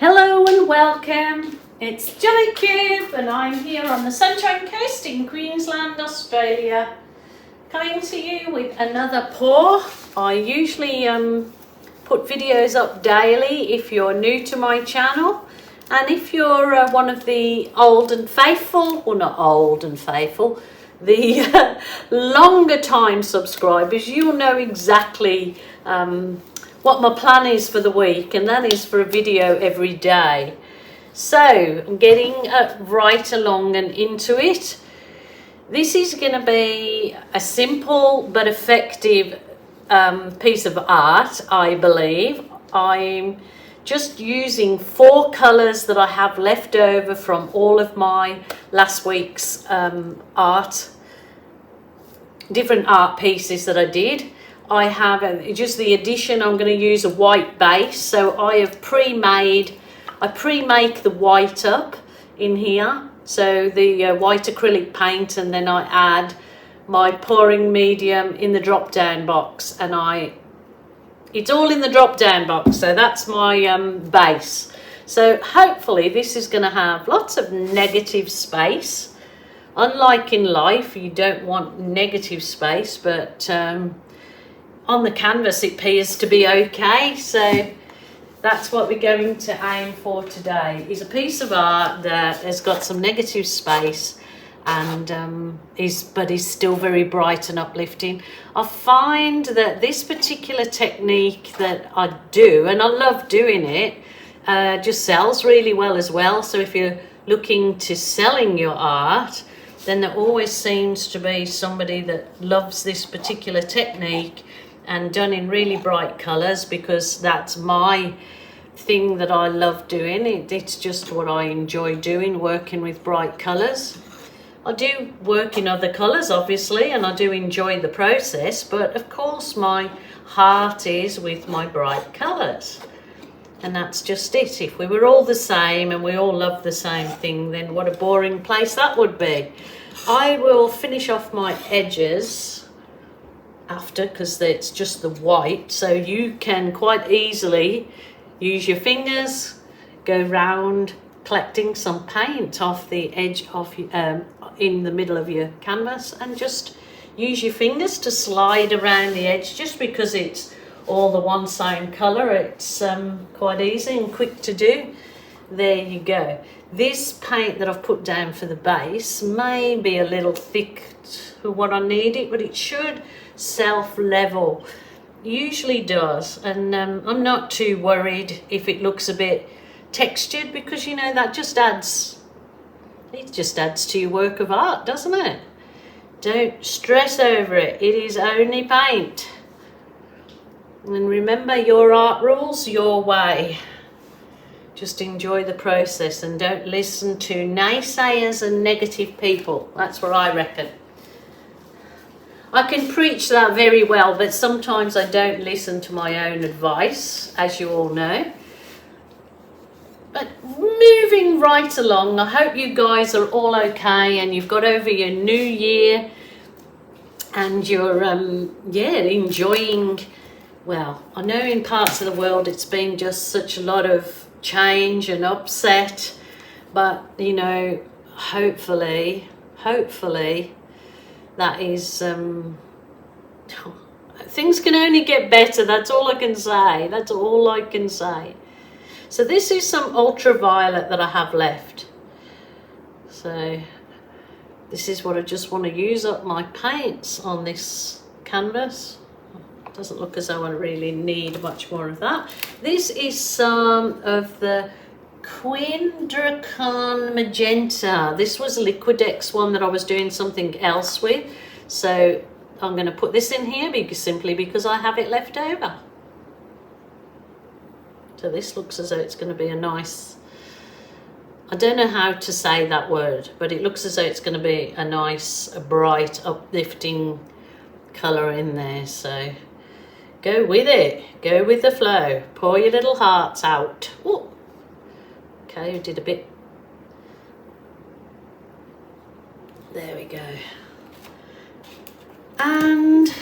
Hello and welcome. It's Gillykube and I'm here on the Sunshine Coast in Queensland, Australia, coming to you with another pour. I usually put videos up daily if you're new to my channel, and if you're one of the old and faithful, well, not old and faithful, the longer time subscribers, you'll know exactly what my plan is for the week, and that is for a video every day. So I'm getting right along and into it. This is going to be a simple but effective piece of art, I believe. I'm just using 4 colours that I have left over from all of my last week's different art pieces that I did. I have just the addition. I'm going to use a white base, so I pre-make the white up in here, so the white acrylic paint, and then I add my pouring medium in the drop down box, and it's all in the drop down box, so that's my base. So hopefully this is going to have lots of negative space. Unlike in life, you don't want negative space, but on the canvas it appears to be okay. So that's what we're going to aim for today, is a piece of art that has got some negative space and is still very bright and uplifting. I find that this particular technique that I do, and I love doing it, just sells really well as well. So if you're looking to selling your art, then there always seems to be somebody that loves this particular technique, and done in really bright colours, because that's my thing that I love doing. It's just what I enjoy doing, working with bright colours. I do work in other colours obviously, and I do enjoy the process, but of course my heart is with my bright colours. And that's just it. If we were all the same and we all love the same thing, then what a boring place that would be. I will finish off my edges after, because it's just the white, so you can quite easily use your fingers, go round collecting some paint off the edge of in the middle of your canvas, and just use your fingers to slide around the edge. Just because it's all the one same color, it's quite easy and quick to do. There you go. This paint that I've put down for the base may be a little thick for what I need it, but it should self-level, usually does, and I'm not too worried if it looks a bit textured, because you know that just adds to your work of art, doesn't it? Don't stress over it. It is only paint, and remember, your art rules your way. Just enjoy the process and don't listen to naysayers and negative people. That's what I reckon. I can preach that very well, but sometimes I don't listen to my own advice, as you all know. But moving right along, I hope you guys are all okay and you've got over your new year and you're enjoying. Well, I know in parts of the world it's been just such a lot of change and upset, but you know, hopefully that is things can only get better. That's all I can say. That's all I can say. So this is some ultraviolet that I have left. So this is what I just want to use up my paints on this canvas. Doesn't look as though I really need much more of that. This is some of the Queensland magenta. This was a Liquidex one that I was doing something else with, so I'm going to put this in here simply because I have it left over. So this looks as though it's going to be a nice, I don't know how to say that word, but it looks as though it's going to be a nice, bright, uplifting colour in there. So go with it, go with the flow, pour your little hearts out. Ooh. Okay, I did a bit. There we go. And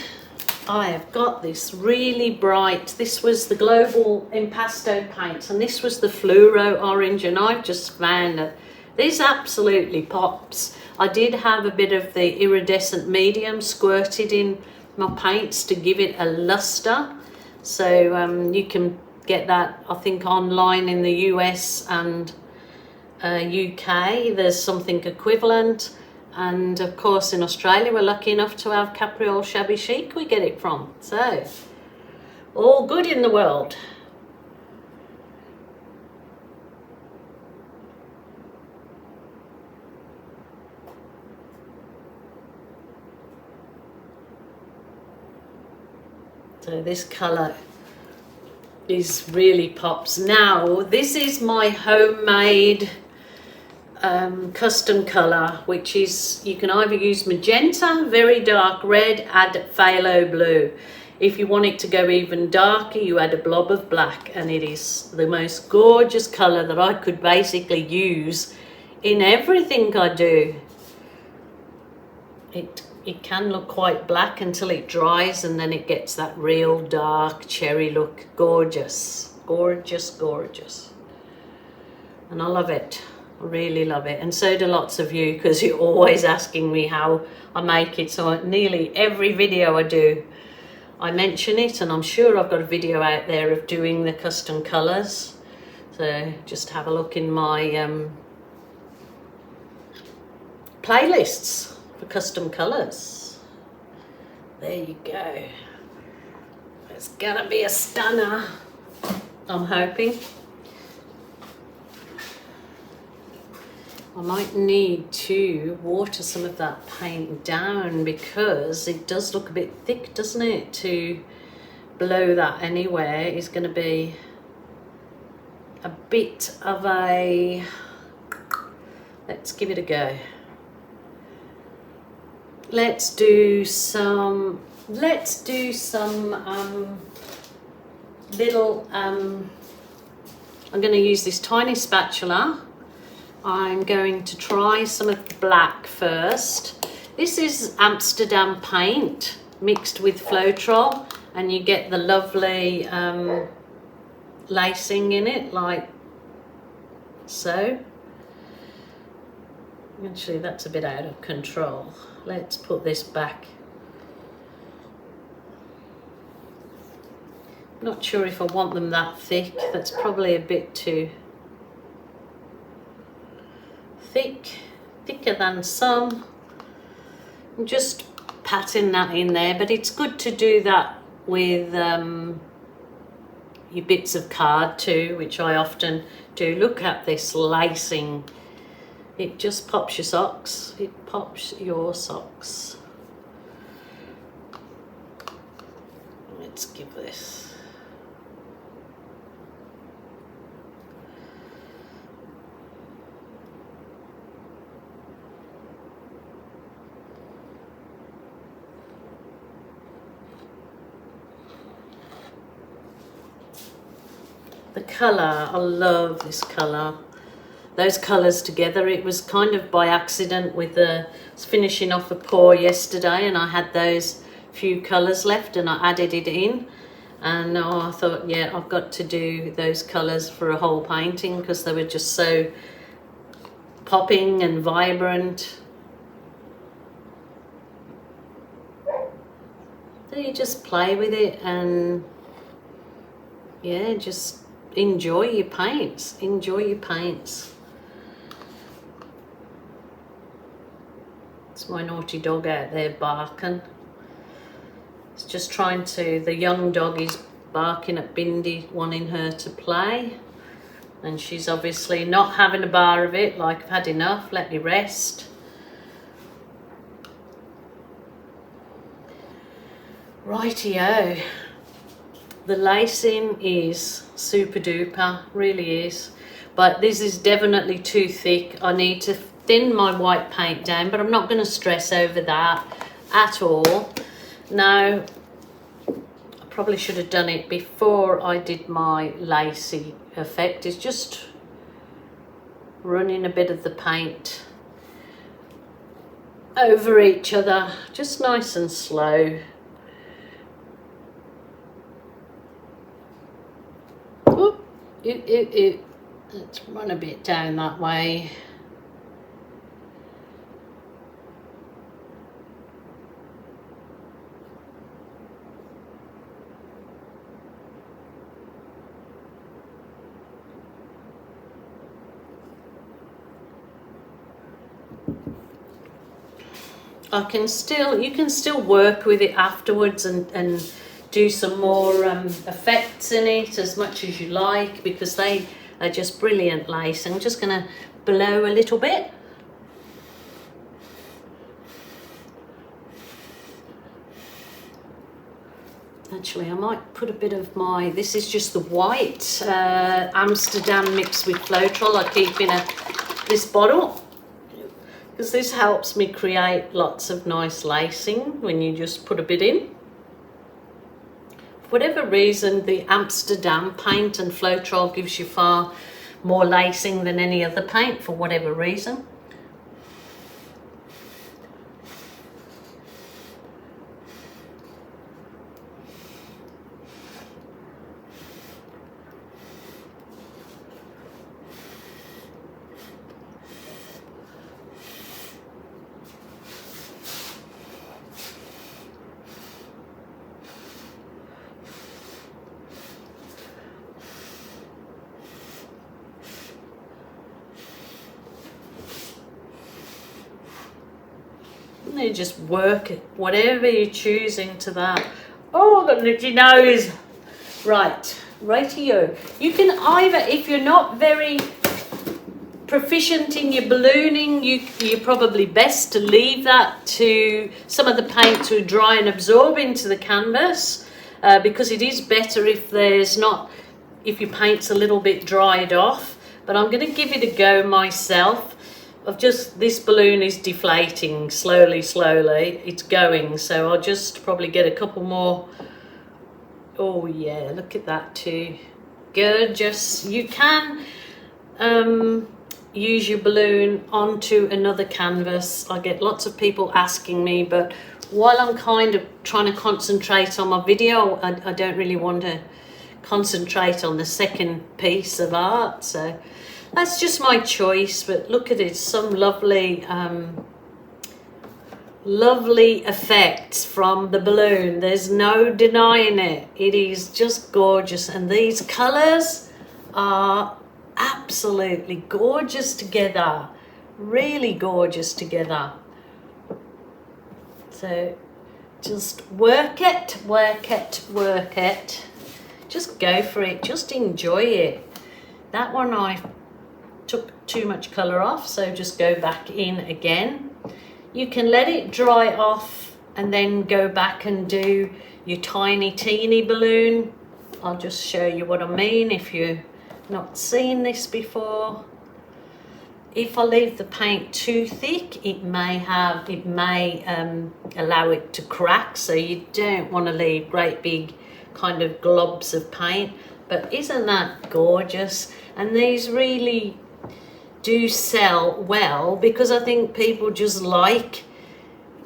I have got this really bright, this was the Global Impasto paint, and this was the fluoro orange, and I've just found that this absolutely pops. I did have a bit of the iridescent medium squirted in my paints to give it a luster. So you can get that, I think, online in the US and UK. There's something equivalent. And of course in Australia we're lucky enough to have Capriole Shabby Chic we get it from. So all good in the world. So this colour is really pops. Now this is my homemade custom colour, which is, you can either use magenta, very dark red, add phthalo blue. If you want it to go even darker, you add a blob of black, and it is the most gorgeous colour that I could basically use in everything I do. It can look quite black until it dries, and then it gets that real dark cherry look. Gorgeous, gorgeous, gorgeous. And I love it. I really love it, and so do lots of you, because you're always asking me how I make it. So nearly every video I do, I mention it, and I'm sure I've got a video out there of doing the custom colours. So just have a look in my playlists for custom colours. There you go. It's gonna be a stunner, I'm hoping. I might need to water some of that paint down, because it does look a bit thick, doesn't it? To blow that anywhere is going to be a bit of a... Let's give it a go. Let's do some little... I'm going to use this tiny spatula. I'm going to try some of the black first. This is Amsterdam paint mixed with floetrol, and you get the lovely lacing in it, like so. Actually, that's a bit out of control. Let's put this back. Not sure if I want them that thick. That's probably a bit too thicker than some. I'm just patting that in there, but it's good to do that with your bits of card too, which I often do. Look at this lacing. It just pops your socks. It pops your socks. Let's give this. The colour, I love this colour. Those colours together, it was kind of by accident with the, I was finishing off a pour yesterday and I had those few colours left and I added it in. And I thought, yeah, I've got to do those colours for a whole painting, because they were just so popping and vibrant. So you just play with it and yeah, just enjoy your paints. Enjoy your paints. It's my naughty dog out there barking. It's just trying to, the young dog is barking at Bindi, wanting her to play. And she's obviously not having a bar of it, like, I've had enough, let me rest. Rightio. The lacing is super duper, really is. But this is definitely too thick. I need to thin my white paint down, but I'm not going to stress over that at all. Now, I probably should have done it before I did my lacy effect. It's just running a bit of the paint over each other, just nice and slow. Let's run a bit down that way. You can still work with it afterwards and do some more effects in it as much as you like, because they are just brilliant lace. I'm just going to blow a little bit. Actually, I might put a bit of this is just the white Amsterdam mixed with floetrol I keep in this bottle, because this helps me create lots of nice lacing when you just put a bit in. For whatever reason, the Amsterdam paint and floetrol gives you far more lacing than any other paint, for whatever reason. You just work it, whatever you're choosing to that. Oh, the nutty nose. Right, rightio. You can either, if you're not very proficient in your ballooning, you're probably best to leave that to some of the paint to dry and absorb into the canvas, because it is better if your paint's a little bit dried off. But I'm going to give it a go myself. This balloon is deflating slowly, it's going, so I'll just probably get a couple more. Oh yeah, look at that too, gorgeous. You can use your balloon onto another canvas. I get lots of people asking me, but while I'm kind of trying to concentrate on my video, I don't really want to concentrate on the second piece of art, so that's just my choice. But look at it, some lovely lovely effects from the balloon. There's no denying it. It is just gorgeous, and these colors are absolutely gorgeous together, really gorgeous together. So just work it, just go for it, just enjoy it. That one I took too much color off, so just go back in again. You can let it dry off and then go back and do your tiny teeny balloon. I'll just show you what I mean if you've not seen this before. If I leave the paint too thick, it may allow it to crack, so you don't want to leave great big kind of globs of paint. But isn't that gorgeous? And these really do sell well, because I think people just like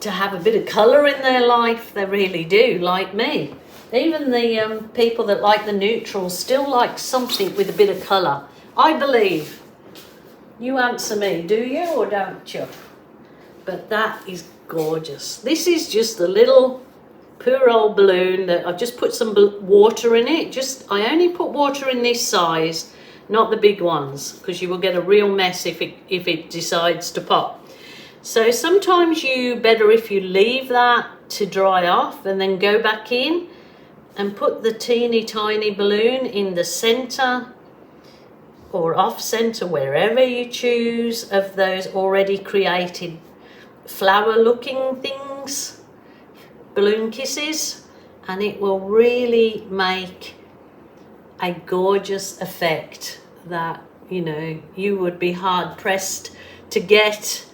to have a bit of colour in their life. They really do, like me. Even the people that like the neutrals still like something with a bit of colour, I believe. You answer me, do you or don't you? But that is gorgeous. This is just a little poor old balloon that I've just put some water in it. I only put water in this size, not the big ones, because you will get a real mess if it decides to pop. So sometimes better if you leave that to dry off and then go back in and put the teeny tiny balloon in the center or off center, wherever you choose, of those already created flower looking things, balloon kisses, and it will really make a gorgeous effect that, you know, you would be hard pressed to get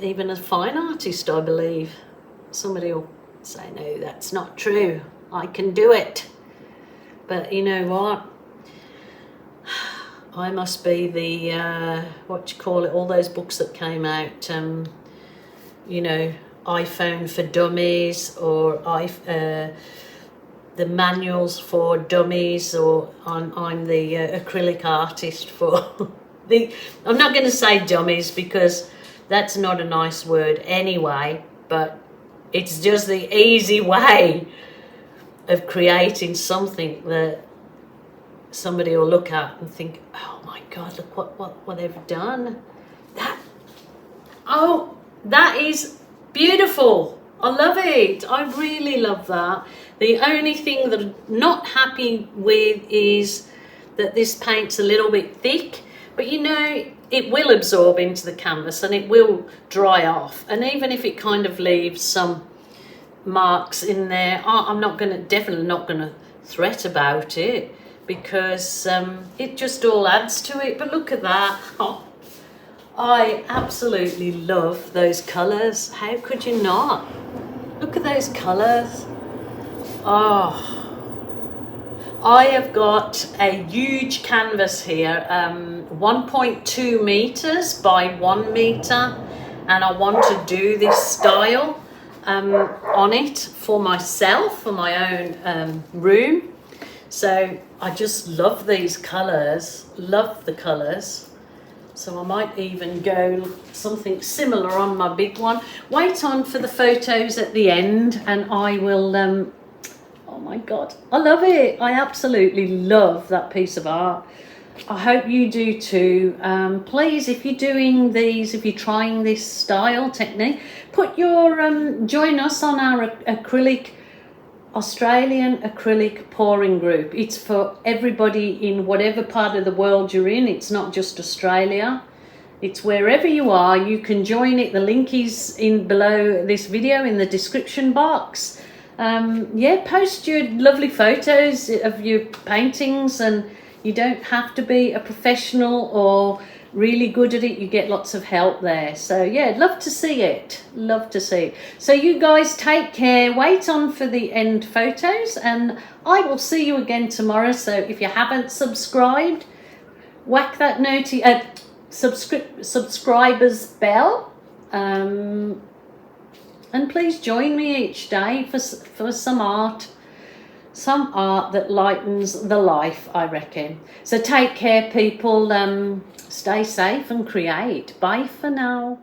even a fine artist, I believe. Somebody will say, no, that's not true, I can do it. But you know what, I must be the all those books that came out, you know, iPhone for Dummies, or manuals for dummies, or I'm the acrylic artist for the, I'm not going to say dummies because that's not a nice word anyway, but it's just the easy way of creating something that somebody will look at and think, oh my God, look what they've done. That is beautiful. I love it. I really love that. The only thing that I'm not happy with is that this paint's a little bit thick, but you know, it will absorb into the canvas and it will dry off. And even if it kind of leaves some marks in there, I'm definitely not gonna fret about it, because it just all adds to it. But look at that. Oh, I absolutely love those colours. How could you not? Look at those colours. Oh, I have got a huge canvas here, 1.2 meters by 1 meter, and I want to do this style on it for myself, for my own room. So I just love these colours, love the colours. So I might even go something similar on my big one. Wait on for the photos at the end and I will, oh my God, I love it. I absolutely love that piece of art. I hope you do too. Please, if you're doing these, if you're trying this style technique, put your, join us on our Australian acrylic pouring group. It's for everybody in whatever part of the world you're in. It's not just Australia. It's wherever you are, you can join it. The link is in below this video in the description box. Yeah, post your lovely photos of your paintings, and you don't have to be a professional or really good at it. You get lots of help there. So yeah, love to see it. Love to see it. So you guys take care. Wait on for the end photos and I will see you again tomorrow. So if you haven't subscribed, whack that subscribers bell. And please join me each day for some art. Some art that lightens the life, I reckon. So take care, people. Stay safe and create. Bye for now.